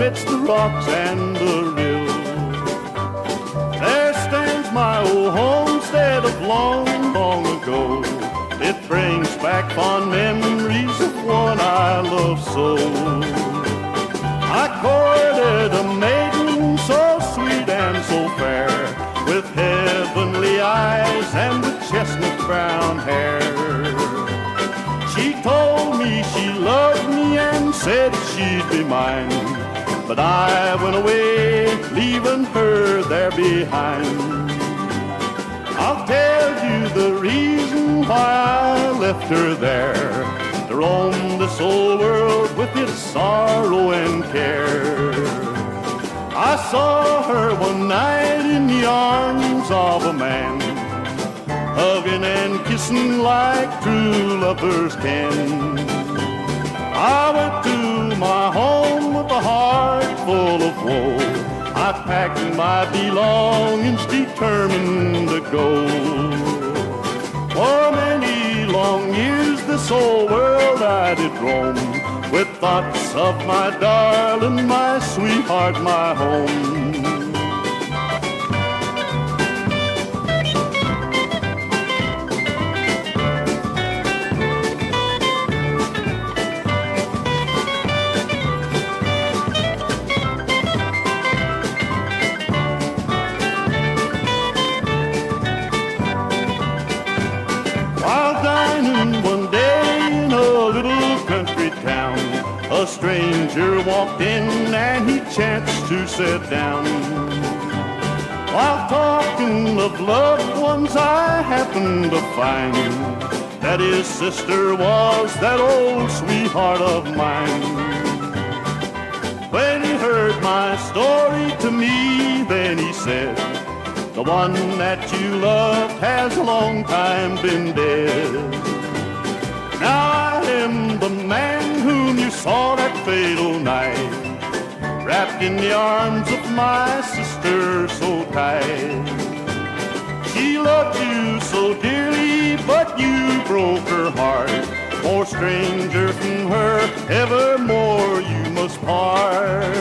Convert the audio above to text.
amidst the rocks and the rills. There stands my old homestead of long, long ago. It brings back fond memories of one I love so. I courted a maiden so sweet and so fair, with heavenly eyes and with chestnut brown hair. She told me she loved me and said she'd be mine, but I went away, leaving her there behind. I'll tell you the reason why I left her there, to roam this old world with its sorrow and care. I saw her one night in the arms of a man, hugging and kissing like true lovers can. I went to my home with a heart full of woe. I packed my belongings, determined to go. For many long years this old world I did roam, with thoughts of my darling, my sweetheart, my home. A stranger walked in and he chanced to sit down. While talking of loved ones, I happened to find that his sister was that old sweetheart of mine. When he heard my story to me, then he said, the one that you loved has a long time been dead. Now I am the man whom you saw that fatal night, wrapped in the arms of my sister so tight. She loved you so dearly, but you broke her heart. More stranger from her, evermore you must part.